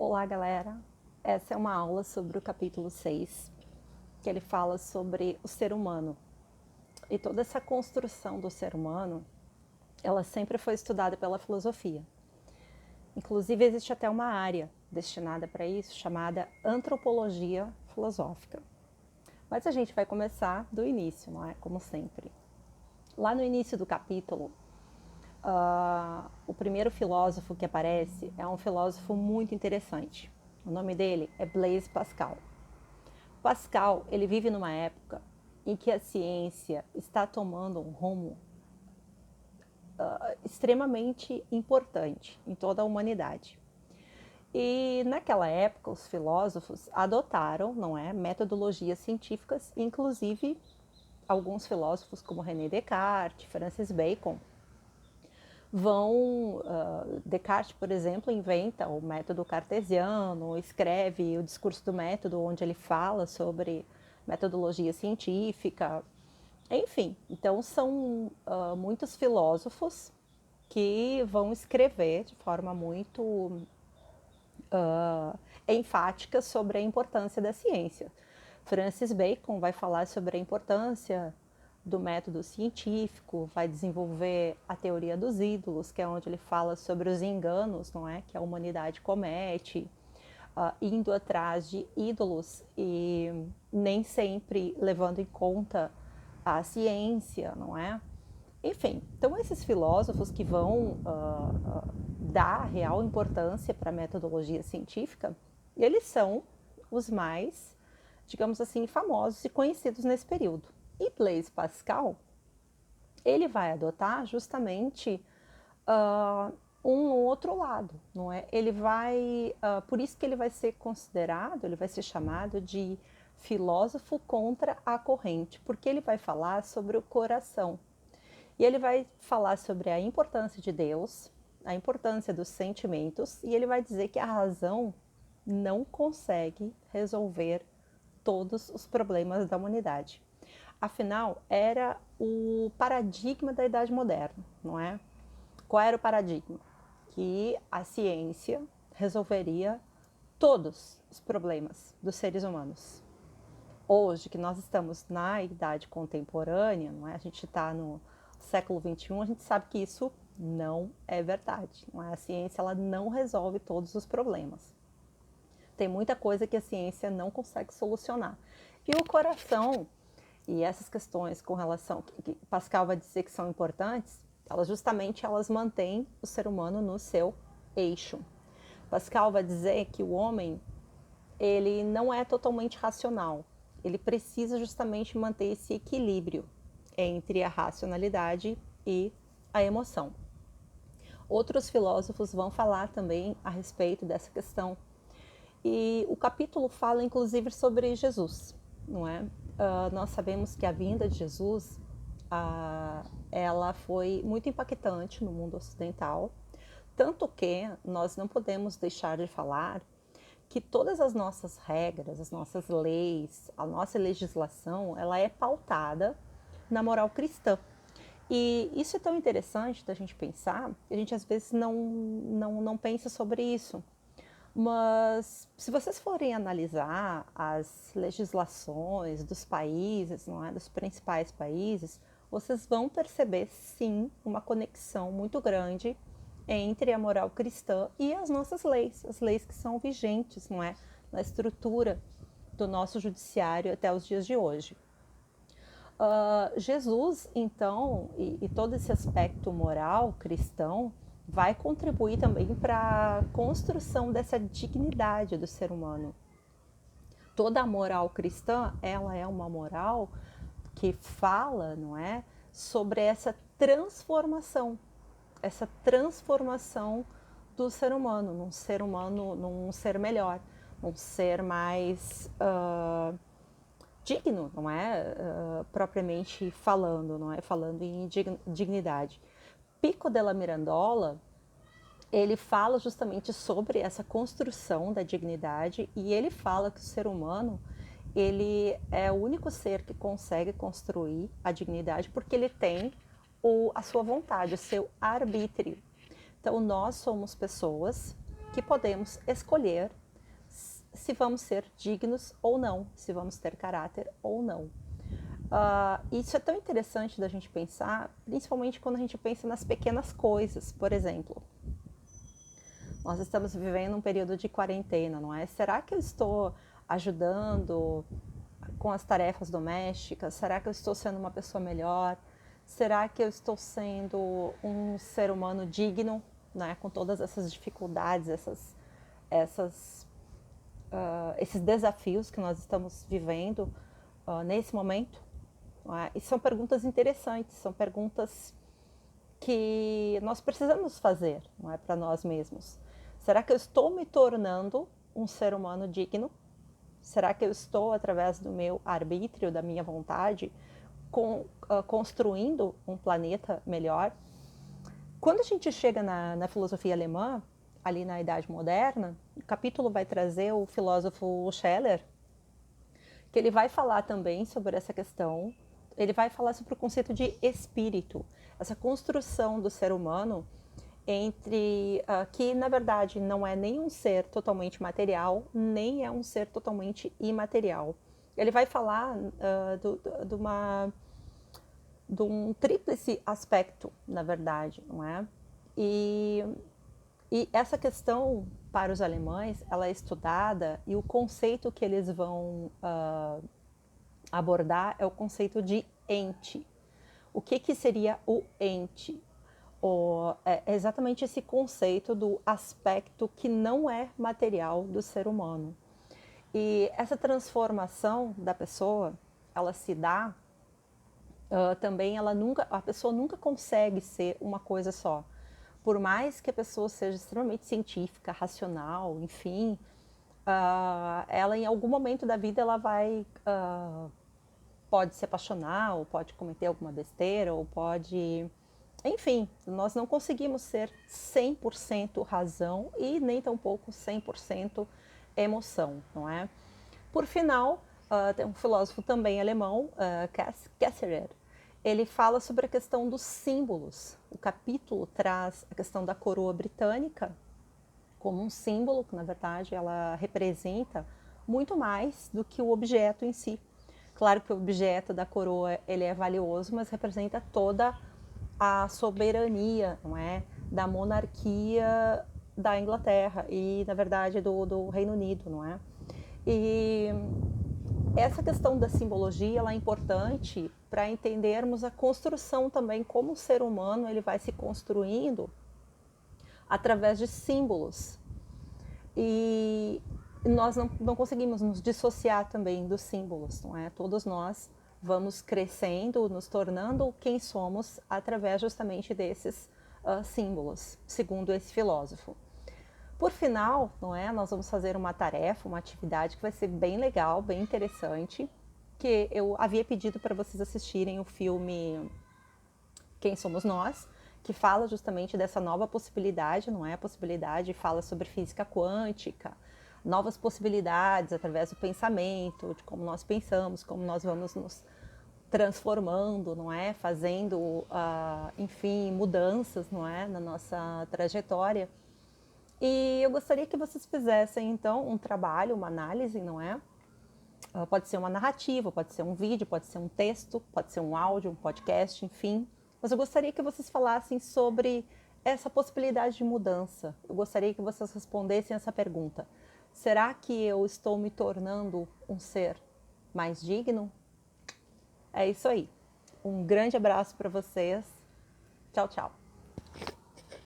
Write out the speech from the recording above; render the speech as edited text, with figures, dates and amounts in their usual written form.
Olá, galera! Essa é uma aula sobre o capítulo 6, que ele fala sobre o ser humano. E toda essa construção do ser humano, ela sempre foi estudada pela filosofia. Inclusive, existe até uma área destinada para isso, chamada antropologia filosófica. Mas a gente vai começar do início, não é? Como sempre. Lá no início do capítulo, o primeiro filósofo que aparece é um filósofo muito interessante. O nome dele é Blaise Pascal. Pascal, ele vive numa época em que a ciência está tomando um rumo extremamente importante em toda a humanidade. E naquela época, os filósofos adotaram, não é, metodologias científicas, inclusive alguns filósofos como René Descartes, Francis Bacon, Descartes, por exemplo, inventa o método cartesiano, escreve o discurso do método, onde ele fala sobre metodologia científica, enfim. Então, são muitos filósofos que vão escrever de forma muito enfática sobre a importância da ciência. Francis Bacon vai falar sobre a importância do método científico, vai desenvolver a teoria dos ídolos, que é onde ele fala sobre os enganos, não é, que a humanidade comete, indo atrás de ídolos e nem sempre levando em conta a ciência, não é? Enfim, então esses filósofos que vão dar real importância para a metodologia científica, eles são os mais, digamos assim, famosos e conhecidos nesse período. E Blaise Pascal, ele vai adotar justamente um outro lado, não é? Ele vai, por isso que ele vai ser considerado, ele vai ser chamado de filósofo contra a corrente, porque ele vai falar sobre o coração. E ele vai falar sobre a importância de Deus, a importância dos sentimentos, e ele vai dizer que a razão não consegue resolver todos os problemas da humanidade. Afinal, era o paradigma da Idade Moderna, não é? Qual era o paradigma? Que a ciência resolveria todos os problemas dos seres humanos. Hoje, que nós estamos na idade contemporânea, não é? A gente está no século XXI, a gente sabe que isso não é verdade. Não é? A ciência ela não resolve todos os problemas. Tem muita coisa que a ciência não consegue solucionar. E o coração e essas questões com relação que Pascal vai dizer que são importantes, elas mantêm o ser humano no seu eixo. Pascal vai dizer que o homem ele não é totalmente racional. Ele precisa justamente manter esse equilíbrio entre a racionalidade e a emoção. Outros filósofos vão falar também a respeito dessa questão. E o capítulo fala inclusive sobre Jesus, não é? Nós sabemos que a vinda de Jesus, ela foi muito impactante no mundo ocidental, tanto que nós não podemos deixar de falar que todas as nossas regras, as nossas leis, a nossa legislação, ela é pautada na moral cristã. E isso é tão interessante da gente pensar, que a gente às vezes não pensa sobre isso. Mas se vocês forem analisar as legislações dos países, não é, dos principais países, vocês vão perceber sim uma conexão muito grande entre a moral cristã e as nossas leis, as leis que são vigentes, não é, na estrutura do nosso judiciário até os dias de hoje. Jesus, então, e todo esse aspecto moral cristão vai contribuir também para a construção dessa dignidade do ser humano. Toda a moral cristã, ela é uma moral que fala, não é, sobre essa transformação do ser humano, num ser melhor, num ser mais digno, não é? Propriamente falando, não é? Falando em dignidade. Pico della Mirandola, ele fala justamente sobre essa construção da dignidade e ele fala que o ser humano, ele é o único ser que consegue construir a dignidade porque ele tem a sua vontade, o seu arbítrio. Então nós somos pessoas que podemos escolher se vamos ser dignos ou não, se vamos ter caráter ou não. Isso é tão interessante da gente pensar, principalmente quando a gente pensa nas pequenas coisas. Por exemplo, nós estamos vivendo um período de quarentena, não é? Será que eu estou ajudando com as tarefas domésticas? Será que eu estou sendo uma pessoa melhor? Será que eu estou sendo um ser humano digno, né? Com todas essas dificuldades, esses desafios que nós estamos vivendo nesse momento? E são perguntas interessantes, são perguntas que nós precisamos fazer, não é, para nós mesmos. Será que eu estou me tornando um ser humano digno? Será que eu estou, através do meu arbítrio, da minha vontade, construindo um planeta melhor? Quando a gente chega na filosofia alemã, ali na Idade Moderna, o capítulo vai trazer o filósofo Scheler, que ele vai falar também sobre essa questão. Ele vai falar sobre o conceito de espírito, essa construção do ser humano que na verdade não é nem um ser totalmente material, nem é um ser totalmente imaterial. Ele vai falar de um tríplice aspecto, na verdade, não é? E essa questão, para os alemães, ela é estudada, e o conceito que eles vão abordar é o conceito de ente. O que seria o ente? É exatamente esse conceito do aspecto que não é material do ser humano. E essa transformação da pessoa, ela se dá também, a pessoa nunca consegue ser uma coisa só. Por mais que a pessoa seja extremamente científica, racional, enfim, ela em algum momento da vida ela pode se apaixonar, ou pode cometer alguma besteira, ou pode... Enfim, nós não conseguimos ser 100% razão e nem tampouco 100% emoção, não é? Por final, tem um filósofo também alemão, Kässerer, ele fala sobre a questão dos símbolos. O capítulo traz a questão da coroa britânica como um símbolo, que na verdade ela representa muito mais do que o objeto em si. Claro que o objeto da coroa ele é valioso, mas representa toda a soberania, não é, da monarquia da Inglaterra e, na verdade, do Reino Unido, não é? E essa questão da simbologia ela é importante para entendermos a construção também, como o ser humano ele vai se construindo através de símbolos. E nós não conseguimos nos dissociar também dos símbolos, não é? Todos nós vamos crescendo, nos tornando quem somos através justamente desses símbolos, segundo esse filósofo. Por final, não é? Nós vamos fazer uma tarefa, uma atividade que vai ser bem legal, bem interessante, que eu havia pedido para vocês assistirem o filme Quem Somos Nós, que fala justamente dessa nova possibilidade, não é? A possibilidade fala sobre física quântica, novas possibilidades através do pensamento, de como nós pensamos, como nós vamos nos transformando, não é? Fazendo, enfim, mudanças, não é? Na nossa trajetória. E eu gostaria que vocês fizessem, então, um trabalho, uma análise, não é? Pode ser uma narrativa, pode ser um vídeo, pode ser um texto, pode ser um áudio, um podcast, enfim. Mas eu gostaria que vocês falassem sobre essa possibilidade de mudança. Eu gostaria que vocês respondessem essa pergunta. Será que eu estou me tornando um ser mais digno? É isso aí. Um grande abraço para vocês. Tchau, tchau.